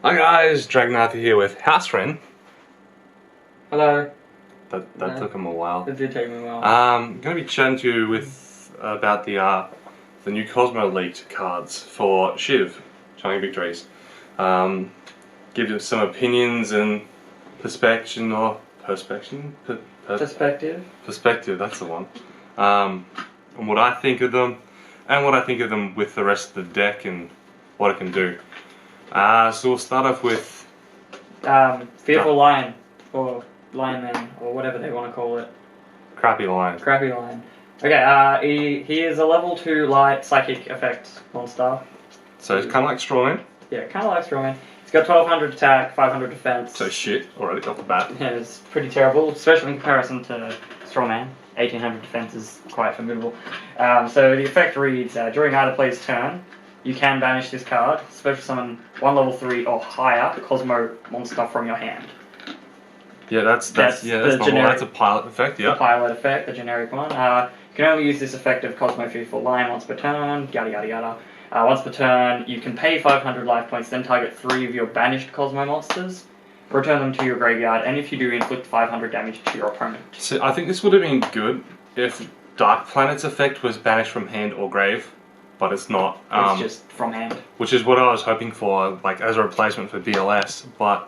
Hi guys, Dragonath here with Haosren. Hello. That took him a while. It did take me a while. I'm going to be chatting to you about the new Kozmo leaked cards for SHVI, showing Victories. Give you some opinions and perspective. Perspective, that's the one. And what I think of them, and what I think of them with the rest of the deck and what it can do. So we'll start off with Fearful Lion, or Lineman, or whatever they want to call it. Crappy Lion. Crappy Lion. Okay, he is a level 2 light psychic effect monster. So it's kind of like Strawman. Yeah, kind of like Strawman. He's got 1200 attack, 500 defense. So shit, already off the bat. Yeah, it's pretty terrible, especially in comparison to Strawman. 1800 defense is quite formidable. So the effect reads, during either player's turn, you can banish this card, special summon one level 3 or higher Kozmo monster from your hand. Yeah, that's normal. That's a pilot effect, yeah. The pilot effect, the generic one. You can only use this effect of Kozmo Fearful Lion once per turn, yada yada yada. Once per turn, you can pay 500 life points, then target 3 of your banished Kozmo monsters, return them to your graveyard, and if you do, inflict 500 damage to your opponent. So I think this would have been good if Dark Planet's effect was banished from hand or grave, but it's not. It's just from hand. Which is what I was hoping for, like as a replacement for BLS, but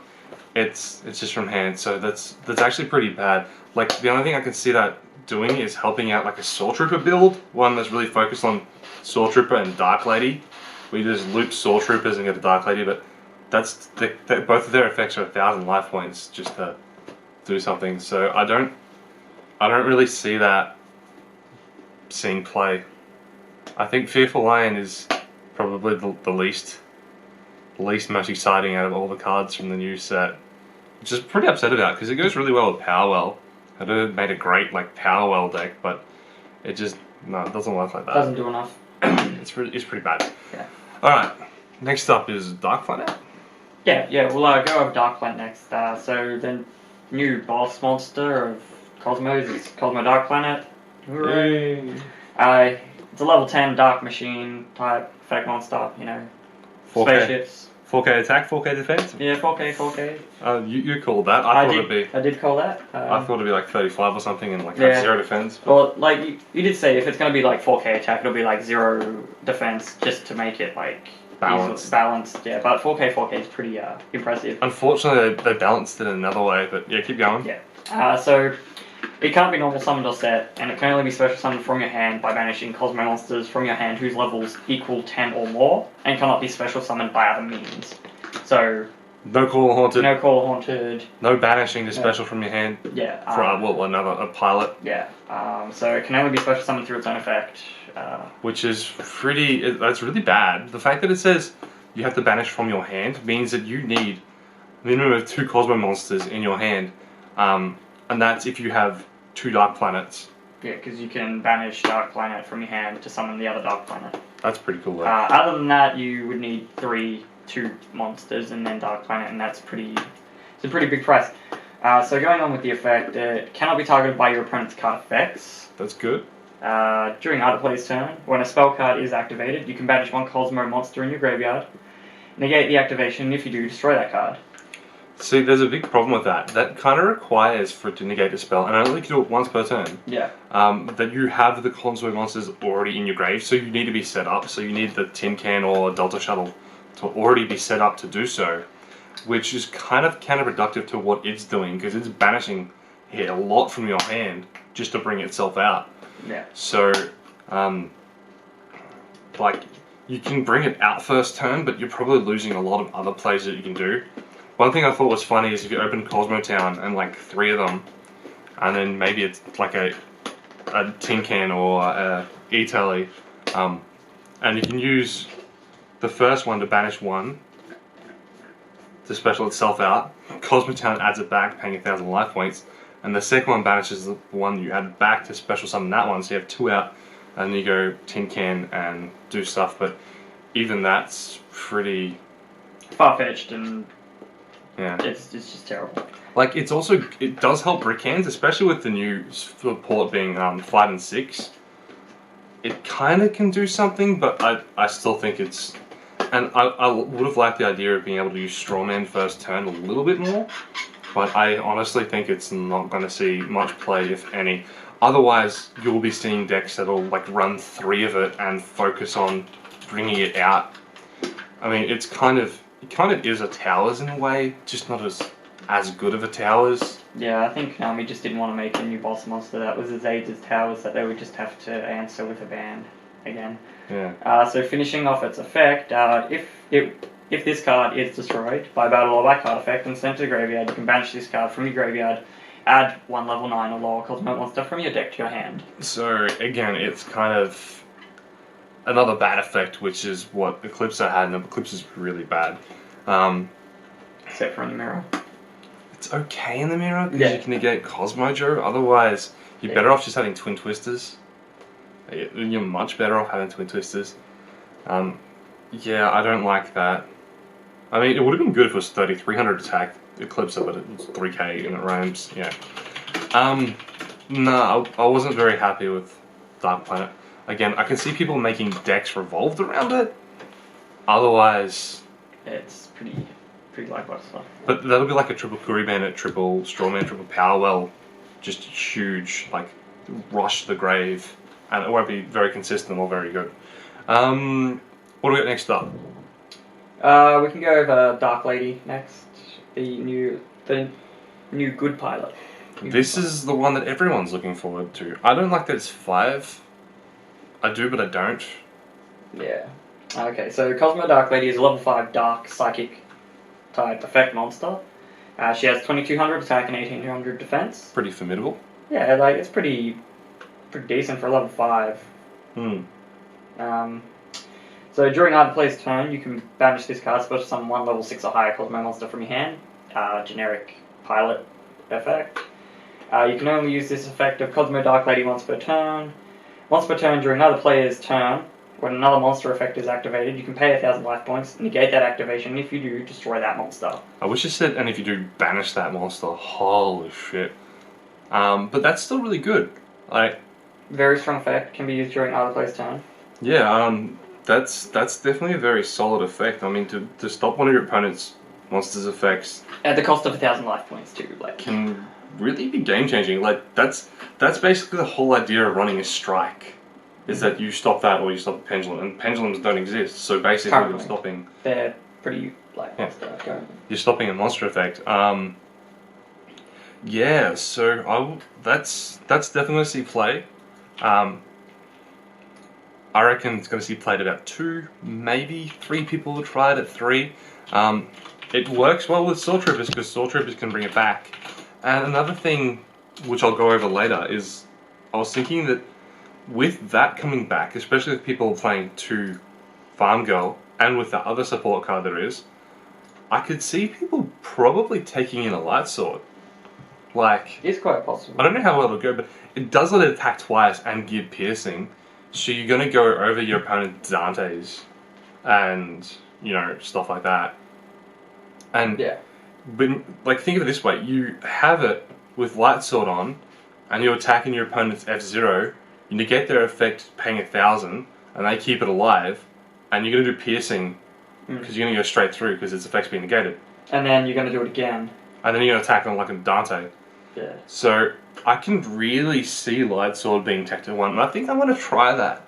it's just from hand, so that's actually pretty bad. Like the only thing I can see that doing is helping out like a Soul Trooper build, one that's really focused on Soul Trooper and Dark Lady. We just loop Soul Troopers and get a Dark Lady, but that's both of their effects are 1000 life points just to do something. So I don't really see that seeing play. I think Fearful Lion is probably the least most exciting out of all the cards from the new set, which is pretty upset about because it goes really well with Powerwell. I'd have made a great like Powerwell deck, but it just it doesn't work like that. Doesn't do enough. It's pretty bad. Yeah. All right. Next up is Dark Planet. Yeah. We'll go over Dark Planet next. So the new boss monster of Cosmos is Kozmo Dark Planet. Hooray! It's a level 10 dark machine type effect monster. You know, 4K. Spaceships. 4K attack, 4K defense. Yeah, 4K. You called that. I did call that. I thought it'd be like 35 or something and like yeah. 0 defense. Well, like you did say, if it's going to be like 4K attack, it'll be like 0 defense just to make it like balanced. Yeah, but 4K is pretty impressive. Unfortunately, they balanced it another way, but yeah, keep going. Yeah. So it can't be normal summoned or set, and it can only be special summoned from your hand by banishing Kozmo monsters from your hand whose levels equal 10 or more, and cannot be special summoned by other means. So no Call Haunted. No Call Haunted. No banishing to special from your hand. Yeah. For a pilot. Yeah. So it can only be special summoned through its own effect. Which is that's really bad. The fact that it says you have to banish from your hand means that you need a minimum of 2 Kozmo monsters in your hand. And that's if you have 2 Dark Planets. Yeah, because you can banish Dark Planet from your hand to summon the other Dark Planet. That's pretty cool though. Other than that, you would need 2 monsters and then Dark Planet, and it's a pretty big price. So going on with the effect, it cannot be targeted by your opponent's card effects. That's good. During either player's turn, when a spell card is activated, you can banish 1 Kozmo monster in your graveyard. Negate the activation, if you do, destroy that card. See, there's a big problem with that. That kind of requires for it to negate a spell, and I only can do it once per turn. Yeah. That you have the Kozmo monsters already in your grave, so you need to be set up. So you need the Tin Can or Delta Shuttle to already be set up to do so, which is kind of counterproductive to what it's doing, because it's banishing a lot from your hand just to bring itself out. Yeah. So, like, you can bring it out first turn, but you're probably losing a lot of other plays that you can do. One thing I thought was funny is if you open Cosmo Town and like 3 of them, and then maybe it's like a Tin Can or a E-Telly, and you can use the first one to banish 1 to special itself out. Cosmo Town adds it back, paying 1000 life points, and the second one banishes the one you add back to special summon that one, so you have 2 out, and then you go Tin Can and do stuff, but even that's pretty far-fetched, and yeah, it's just terrible. Like, it does help brick hands, especially with the new support being 5 and 6. It kind of can do something, but I still think it's And I would have liked the idea of being able to use Strawman first turn a little bit more, but I honestly think it's not going to see much play, if any. Otherwise, you'll be seeing decks that'll like run 3 of it and focus on bringing it out. I mean, it kind of is a Towers in a way, just not as good of a Towers. Yeah, I think we just didn't want to make a new boss monster that was as aged as Towers that they would just have to answer with a ban again. Yeah. So finishing off its effect, if this card is destroyed by battle or by card effect and sent to the graveyard, you can banish this card from your graveyard, add 1 level 9 or lower Kozmo monster from your deck to your hand. So again, it's kind of another bad effect, which is what Eclipse had, and Eclipse is really bad. Except for in the mirror. It's okay in the mirror because you can negate Kozmo Joe. Otherwise, you're better off just having Twin Twisters. You're much better off having Twin Twisters. Yeah, I don't like that. I mean, it would have been good if it was 3,300 attack Eclipse, but it was 3k and it roams. Yeah. No, I wasn't very happy with Dark Planet. Again, I can see people making decks revolved around it. Otherwise, it's pretty lackluster. But that'll be like a triple Curry Bandit, triple Strawman, triple Powerwell, just huge, like rush to the grave, and it won't be very consistent or very good. What do we got next up? We can go over Dark Lady next. The new good pilot. This is the one that everyone's looking forward to. I don't like that it's 5. I do, but I don't. Yeah. Okay, so Kozmo Dark Lady is a level 5 Dark Psychic type effect monster. She has 2,200 attack and 1,800 defense. Pretty formidable. Yeah, like it's pretty decent for a level 5. So during either player's turn, you can banish this card, special summon 1 level 6 or higher Kozmo monster from your hand. Generic pilot effect. You can only use this effect of Kozmo Dark Lady once per turn. Once per turn during another player's turn, when another monster effect is activated, you can pay 1,000 life points, negate that activation, and if you do, destroy that monster. I wish it said, and if you do, banish that monster. Holy shit. But that's still really good. Like, very strong effect, can be used during either player's turn. Yeah, that's definitely a very solid effect. I mean, to stop one of your opponent's monster's effects at the cost of 1,000 life points too, like can really be game changing. Like that's basically the whole idea of running a strike, is that you stop that or you stop the pendulum, and pendulums don't exist. So basically, currently, you're stopping. They're pretty monster currently. You're stopping a monster effect. Yeah, so that's definitely going to see play. I reckon it's going to see played about 2, maybe 3 people will try it at 3. It works well with Soul Troopers because Soul Troopers can bring it back. And another thing, which I'll go over later, is I was thinking that with that coming back, especially with people playing 2 Farm Girl, and with the other support card there is, I could see people probably taking in a Light Sword. Like, it's quite possible. I don't know how well it'll go, but it does let it attack twice and give piercing. So you're going to go over your opponent's Dante's and, you know, stuff like that. And, yeah. But, like, think of it this way. You have it with Light Sword on, and you're attacking your opponent's F-Zero. You negate their effect paying 1,000, and they keep it alive, and you're going to do piercing, because you're going to go straight through, because its effect's being negated. And then you're going to do it again. And then you're going to attack on, like, a Dante. Yeah. So I can really see Light Sword being attacked at 1, and I think I'm going to try that.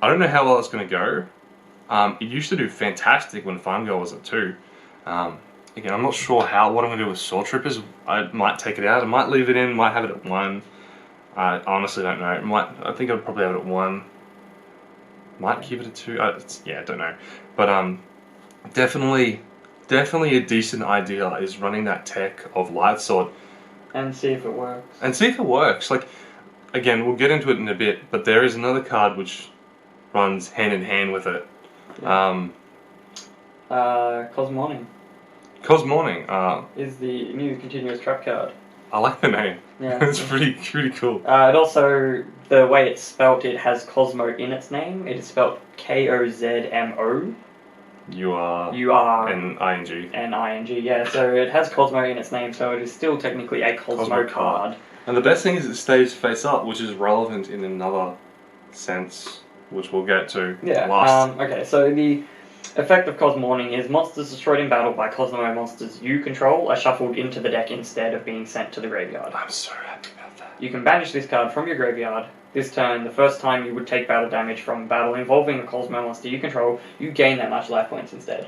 I don't know how well it's going to go. It used to do fantastic when Farm Girl was at 2. Again, I'm not sure what I'm going to do with Soul Troopers. I might take it out, I might leave it in, might have it at 1. I honestly don't know. I think I'd probably have it at 1. Might keep it at 2. Yeah, I don't know. But definitely a decent idea is running that tech of Light Sword. And see if it works. And see if it works. Like, again, we'll get into it in a bit, but there is another card which runs hand in hand with it. Yeah. Kozmo Morning. Kozmo Morning. Is the new continuous trap card. I like the name. Yeah. It's pretty cool. It also, the way it's spelt, it has Kozmo in its name. It is spelt Kozmo. You are N-I-N-G. N-I-N-G, yeah. So it has Kozmo in its name, so it is still technically a Kozmo card. And the best thing is it stays face up, which is relevant in another sense, which we'll get to last. Okay, so the Effect of Kozmo Morning is monsters destroyed in battle by Kozmo monsters you control are shuffled into the deck instead of being sent to the graveyard. I'm so happy about that. You can banish this card from your graveyard. This turn, the first time you would take battle damage from a battle involving a Kozmo monster you control, you gain that much life points instead.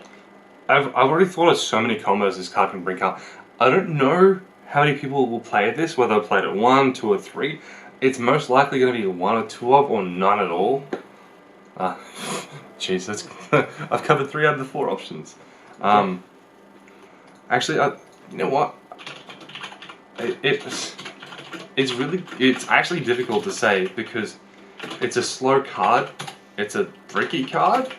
I've already thought of so many combos this card can bring up. I don't know how many people will play this, whether they played it 1, 2, or 3. It's most likely going to be 1 or 2 of, or none at all. Jeez, that's I've covered 3 out of the 4 options. Actually, you know what? It's actually difficult to say because it's a slow card, it's a bricky card,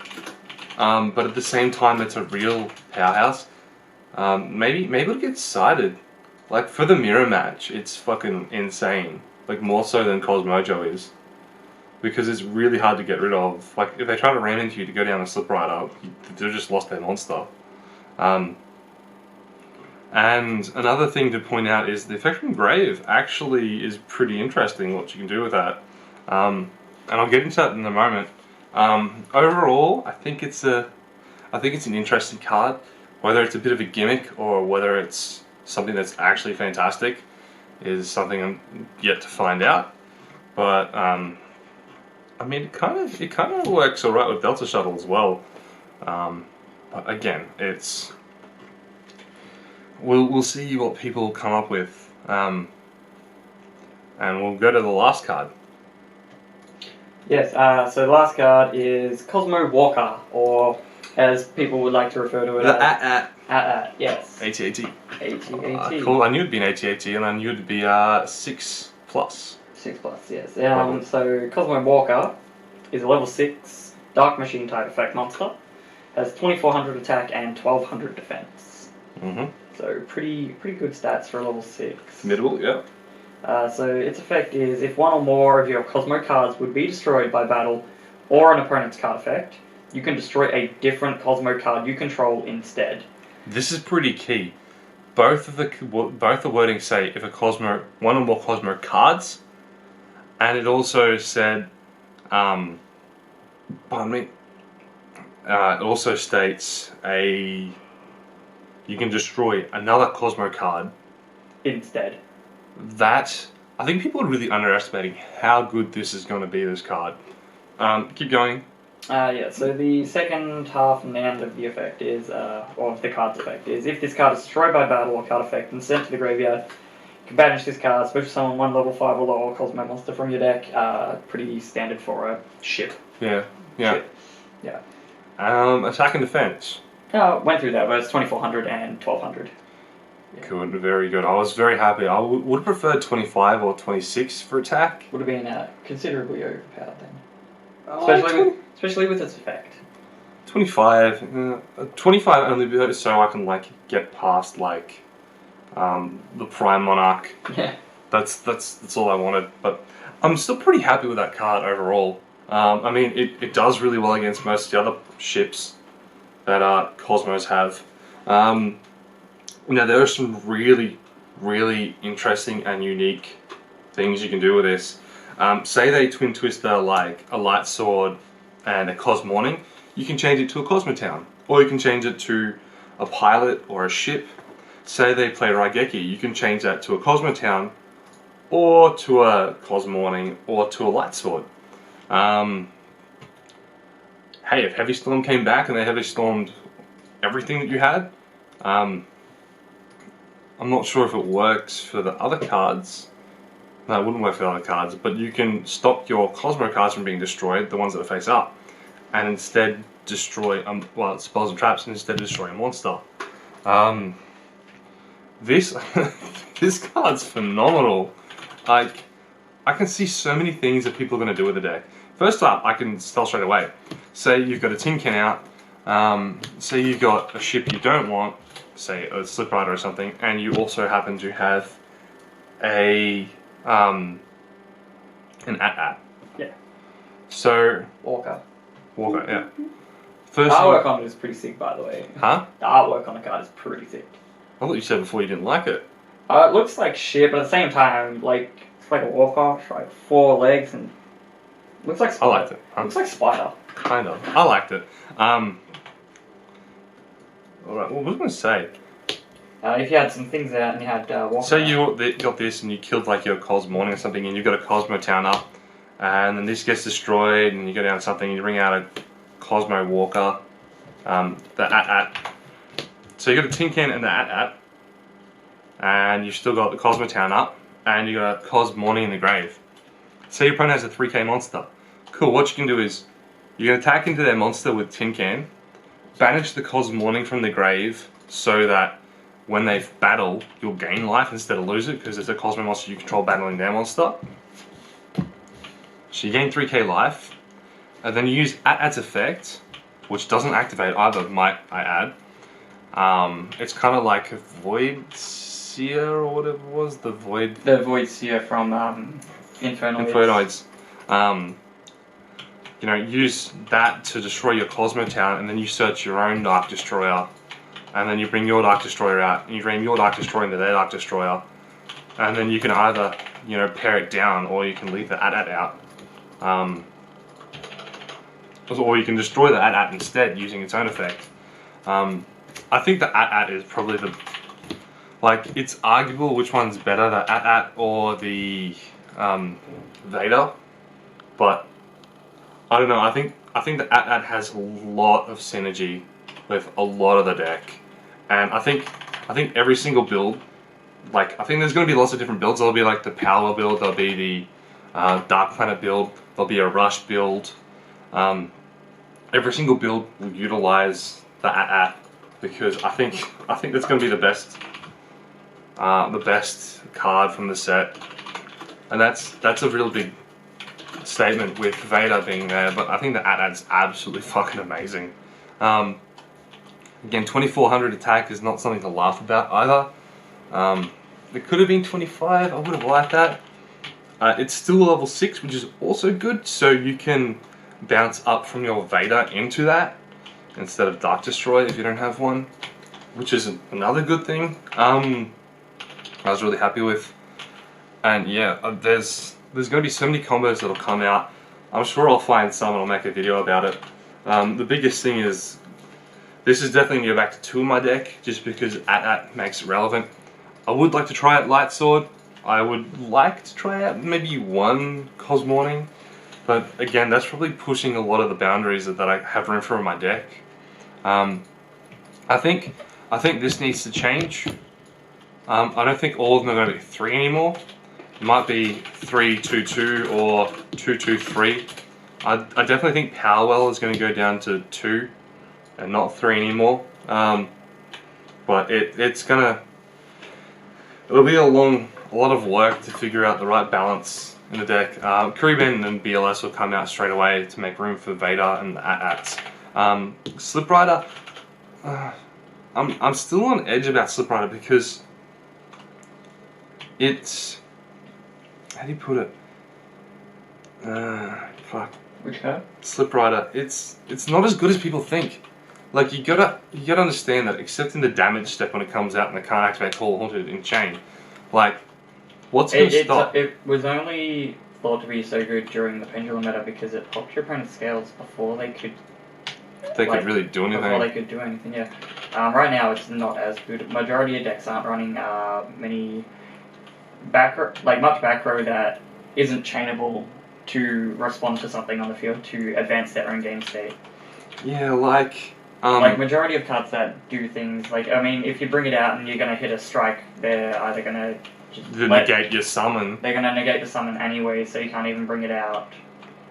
but at the same time it's a real powerhouse. Maybe it'll get sided. Like for the mirror match, it's fucking insane. Like more so than Cosmojo is. Because it's really hard to get rid of. Like if they try to ram into you to go down a slip rider, they've just lost their monster. And another thing to point out is the effect from Grave actually is pretty interesting what you can do with that. And I'll get into that in a moment. Overall, I think it's an interesting card. Whether it's a bit of a gimmick or whether it's something that's actually fantastic is something I'm yet to find out. But I mean, it kind of works alright with Delta Shuttle as well. But again, it's we'll see what people come up with, and we'll go to the last card. Yes. So the last card is Kozmo Walker, or as people would like to refer to it as yes. AT-AT. AT-AT. Cool. I knew it'd be an AT-AT, and I knew it'd be 6+. 6+, yes. So Kozmo Walker is a level 6 Dark Machine type effect monster. Has 2400 attack and 1200 defense. So pretty good stats for a level 6. Middle, yeah. So its effect is if one or more of your Kozmo cards would be destroyed by battle or an opponent's card effect, you can destroy a different Kozmo card you control instead. This is pretty key. Both the wordings say if one or more Kozmo cards, and it also said, pardon me. It also states you can destroy another Kozmo card instead. That I think people are really underestimating how good this is going to be. This card. Keep going. Yeah. So the second half and end of the effect is, or of the card's effect is, if this card is destroyed by battle or card effect and sent to the graveyard, you can banish this card, special summon one level 5 or lower Kozmo monster from your deck. Pretty standard for a ship. Yeah. Ship. Yeah. Attack and defense. Went through that, but it's 2400 and 1200. Yeah. Good, very good. I was very happy. I would have preferred 25 or 26 for attack. Would have been considerably overpowered Oh, then. Especially with its effect. 25. 25 only so I can get past the Prime Monarch. Yeah. That's all I wanted. But I'm still pretty happy with that card overall. I mean, it does really well against most of the other ships that Cosmos have. Now, there are some really, really interesting and unique things you can do with this. Say they twin twister like a Light Sword and a Kozmo Morning, you can change it to a Kozmo Town. Or you can change it to a pilot or a ship. Say they play Raigeki, you can change that to a Kozmo Town or to a Kozmo Morning or to a Light Sword. Hey, if Heavy Storm came back and they Heavy Stormed everything that you had, I'm not sure if it works for the other cards. No, it wouldn't work for the other cards, but you can stop your Kozmo cards from being destroyed, the ones that are face up, and instead destroy, spells and traps, and instead destroy a monster. This card's phenomenal. I can see so many things that people are going to do with the deck. First up, I can tell straight away. Say you've got a tin can out, say you've got a ship you don't want, say a slip rider or something, and you also happen to have an at. Yeah. So Walker, yeah. The artwork on it is pretty sick, by the way. Huh? The artwork on the card is pretty thick. I thought you said before you didn't like it. It looks like shit, but at the same time, it's like a walker, 4 legs, and looks like spider. I liked it. Looks like spider. Kind of. I liked it. Alright, well, what was I going to say? If you had some things out and you had walk Say around. you got this and you killed like your Kozmo Morning or something, and you got a Kozmo town up, and then this gets destroyed, and you go down something, and you bring out a Kozmo Walker, the AT-AT. So you got a tin can and the AT-AT, and you've still got the Kozmo town up, and you got a Kozmo Morning in the grave. Say your opponent has a 3k monster. Cool. What you can do is you can attack into their monster with tin can, banish the Kozmo Morning from the grave, so that when they battle, you'll gain life instead of lose it, because it's a Kozmo monster you control battling their monster. So you gain 3k life, and then you use AT-AT's effect, which doesn't activate either, might I add. It's kind of like a Void Seer or whatever it was, the Void Seer from Infernoids. You know, use that to destroy your Kozmo town, and then you search your own Dark Destroyer. And then you bring your Dark Destroyer out, and you bring your Dark Destroyer into their Dark Destroyer. And then you can either, you know, pair it down, or you can leave the AT-AT out. Or you can destroy the AT-AT instead, using its own effect. I think the AT-AT is probably the... Like, it's arguable which one's better, the AT-AT or the Vader. But, I don't know, I think the AT-AT has a lot of synergy with a lot of the deck. And I think every single build, like, I think there's going to be lots of different builds. There'll be like the Power build, there'll be the Dark Planet build, there'll be a Rush build. Every single build will utilize the AT-AT, because I think that's going to be the best card from the set. And that's a real big statement with Vader being there, but I think the AT-AT's absolutely fucking amazing. Again, 2400 attack is not something to laugh about either. It could have been 25, I would have liked that. It's still level 6, which is also good, so you can bounce up from your Vader into that instead of Dark Destroy if you don't have one, which is another good thing. I was really happy with. And yeah, there's going to be so many combos that'll come out. I'm sure I'll find some and I'll make a video about it. The biggest thing is, this is definitely going to go back to 2 in my deck, just because AT-AT makes it relevant. I would like to try out Light Sword. I would like to try out maybe 1 Kozmo Morning, but again, that's probably pushing a lot of the boundaries that I have room for in my deck. I think this needs to change. I don't think all of them are going to be 3 anymore. It might be 3-2-2 or 2-2-3. I definitely think Powerwell is going to go down to 2 and not 3 anymore. But it'll be a lot of work to figure out the right balance in the deck. Kuriben and BLS will come out straight away to make room for Vader and the AT-ATs. Slip Rider, I'm still on edge about Slip Rider, because it's, how do you put it? Fuck. Which card? Slip Rider. It's not as good as people think. Like, you gotta understand that, except in the damage step when it comes out and it can't activate Call Haunted in chain. Like, what's gonna stop? It was only thought to be so good during the Pendulum meta because it popped your opponent's scales before they could. Could really do anything. Before they could do anything, yeah. Right now it's not as good. Majority of decks aren't running many much back row that isn't chainable to respond to something on the field to advance their own game state. Yeah, like majority of cards that do things, like, I mean, if you bring it out and you're going to hit a strike, they're either going to just negate your summon. They're going to negate the summon anyway, so you can't even bring it out.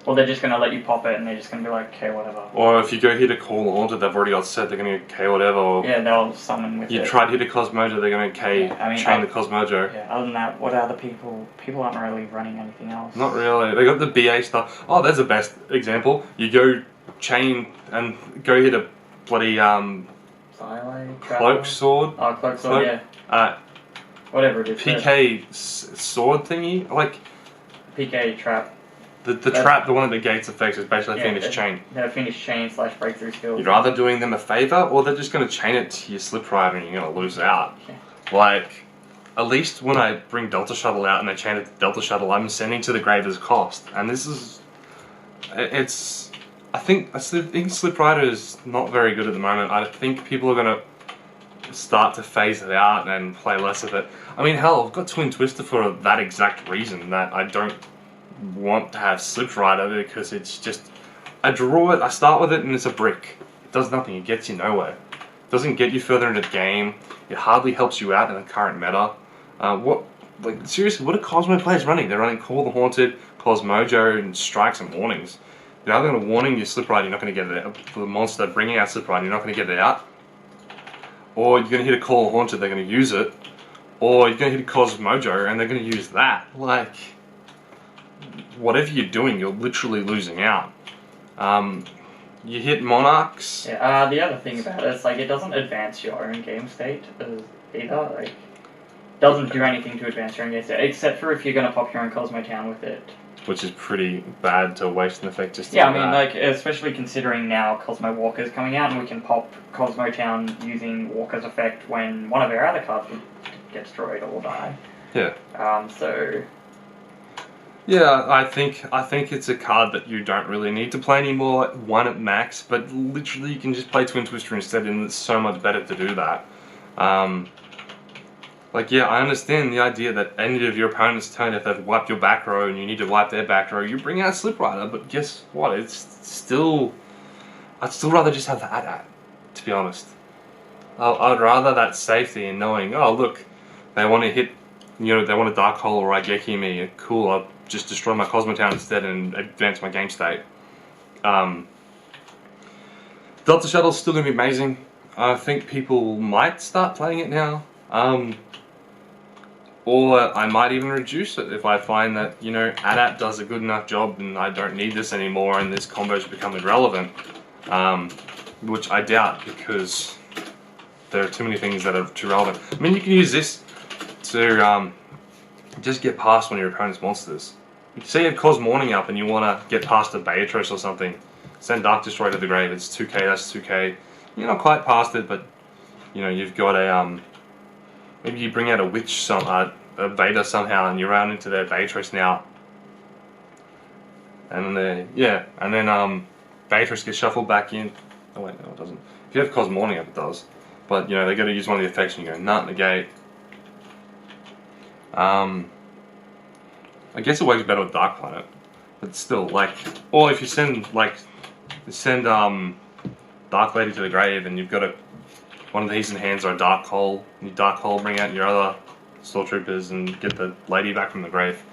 Or they're just going to let you pop it and they're just going to be like, okay, whatever. Or if you go hit a Call Haunted, they've already got set, they're going to okay, whatever. Or yeah, they'll summon with it. You try to hit a Cosmojo, they're going to chain the Cosmojo. Yeah, other than that, what other people aren't really running anything else. Not really. They got the BA stuff. Oh, that's the best example. You go chain and go hit a bloody Cloak Sword. Oh, Cloak Sword, yeah. Whatever it is. PK sword thingy, like PK trap. The trap, the one that negates effects, is basically Fiendish Chain. Yeah, Fiendish Chain / breakthrough skills. You're either doing them a favour, or they're just going to chain it to your Slip Rider and you're going to lose out. Yeah. Like, at least when I bring Delta Shuttle out and they chain it to Delta Shuttle, I'm sending to the grave as cost. And this is... I think Slip Rider is not very good at the moment. I think people are going to start to phase it out and play less of it. I mean, hell, I've got Twin Twister for that exact reason, that I don't want to have Slip Rider, because it's just, I draw it, I start with it, and it's a brick. It does nothing, it gets you nowhere. It doesn't get you further into the game, it hardly helps you out in the current meta. Seriously, what are Kozmo players running? They're running Call the Haunted, Cosmojo, and Strikes and Warnings. They're either going to warning your Slip Rider, you're not going to get it out. For the monster bringing out Slip Rider, you're not going to get it out. Or you're going to hit a Call the Haunted, they're going to use it. Or you're going to hit a Cosmojo, and they're going to use that. Like, whatever you're doing, you're literally losing out. You hit Monarchs. Yeah, the other thing about it is, like, it doesn't advance your own game state either. Like, doesn't do anything to advance your own game state, except for if you're going to pop your own Kozmo Town with it. Which is pretty bad to waste an effect just to Yeah, I do mean, that. like, especially considering now Kozmo Walker's coming out, and we can pop Kozmo Town using Walker's effect when one of our other cards would get destroyed or die. Yeah. So... Yeah, I think it's a card that you don't really need to play anymore, one at max, but literally you can just play Twin Twister instead, and it's so much better to do that. Yeah, I understand the idea that any of your opponent's turn, if they've wiped your back row and you need to wipe their back row, you bring out Slip Rider, but guess what, it's still... I'd still rather just have that, to be honest. I'd rather that safety and knowing, oh look, they want to hit, they want a Dark Hole or Raigeki me, cool, I'll just destroy my Kozmo Town instead and advance my game state. Delta Shuttle's still going to be amazing. I think people might start playing it now. Or I might even reduce it if I find that, ADAT does a good enough job and I don't need this anymore and this combo's become irrelevant. Which I doubt, because there are too many things that are too relevant. I mean, you can use this to just get past one of your opponent's monsters. Say you have Kozmo Morning up and you want to get past a Beatrice or something, send Dark Destroyer to the grave, it's 2k, that's 2k. You're not quite past it, but, you've got a, maybe you bring out a Witch, a Vader somehow, and you run into their Beatrice now. And then, Beatrice gets shuffled back in. Oh wait, no it doesn't. If you have Kozmo Morning up, it does. But, they got to use one of the effects and you go, nut, negate. I guess it works better with Dark Planet, but still, or if you send Dark Lady to the grave and you've got one of these in hands or a Dark Hole, and you Dark Hole bring out your other Stormtroopers and get the lady back from the grave.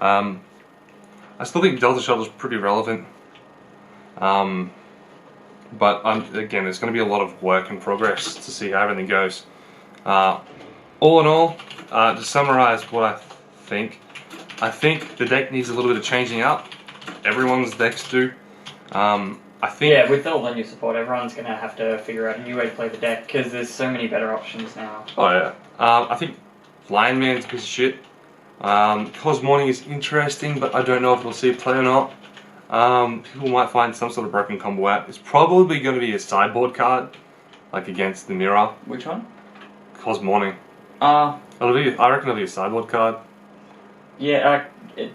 I still think Delta Shuttle's pretty relevant, but again, it's going to be a lot of work in progress to see how everything goes. All in all, to summarize what I think the deck needs a little bit of changing up. Everyone's decks do. I think... Yeah, with all the new support, everyone's going to have to figure out a new way to play the deck, because there's so many better options now. Oh yeah. I think Lion Man's a piece of shit. Kozmo Morning is interesting, but I don't know if we'll see it play or not. People might find some sort of broken combo out. It's probably going to be a sideboard card, against the mirror. Which one? Kozmo Morning. I reckon it'll be a sideboard card. Yeah,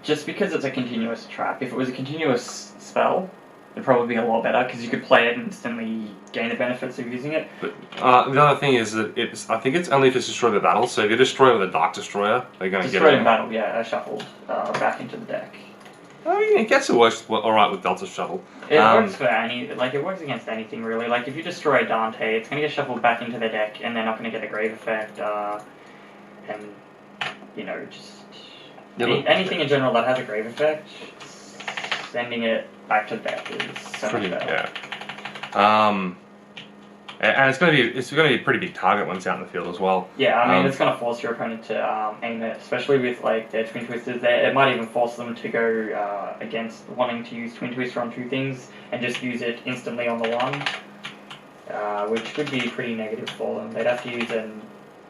just because it's a continuous trap. If it was a continuous spell, it'd probably be a lot better, because you could play it and instantly gain the benefits of using it. But the other thing is that I think it's only if it's destroyed the battle, so if you destroy it with a Dark Destroyer, they're going to get it. Destroyed in battle, yeah, shuffled back into the deck. I mean, I guess it works alright with Delta Shuttle. It works for it works against anything really. Like, if you destroy Dante, it's going to get shuffled back into the deck, and they're not going to get a grave effect, and, just... anything in general that has a grave effect, sending it back to the deck is so much better. Yeah. And it's going to be a pretty big target once out in the field as well. Yeah, I mean, it's going to force your opponent to aim it, especially with their Twin Twisters. It might even force them to go against wanting to use Twin Twister on two things and just use it instantly on the one, which would be pretty negative for them. They'd have to use a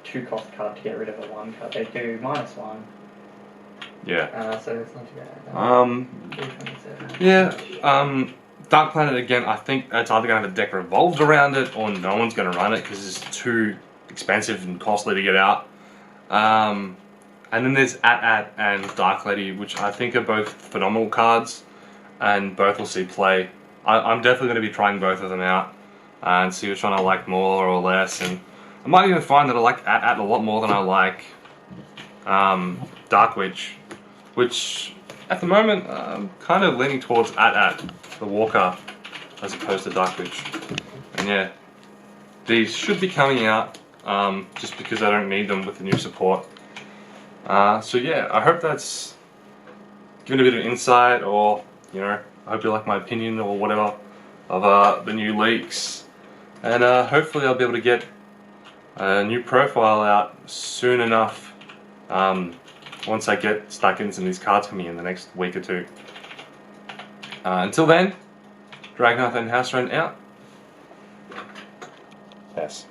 2-cost card to get rid of a 1 card. They'd do -1. Yeah. So it's not too bad. Yeah. Dark Planet, again, I think it's either going to have a deck revolved around it or no one's going to run it because it's too expensive and costly to get out. And then there's AT-AT and Dark Lady, which I think are both phenomenal cards and both will see play. I'm definitely going to be trying both of them out and see which one I like more or less. And I might even find that I like At a lot more than I like Dark Witch, which at the moment I'm kind of leaning towards At the Walker as opposed to Dark Witch. And yeah, these should be coming out just because I don't need them with the new support. So yeah, I hope that's given a bit of insight, or you know, I hope you like my opinion or whatever of the new leaks, and hopefully I'll be able to get a new profile out soon enough. Once I start getting some of these cards for me in the next week or two. Until then, Dragonath and Haosren out. Yes.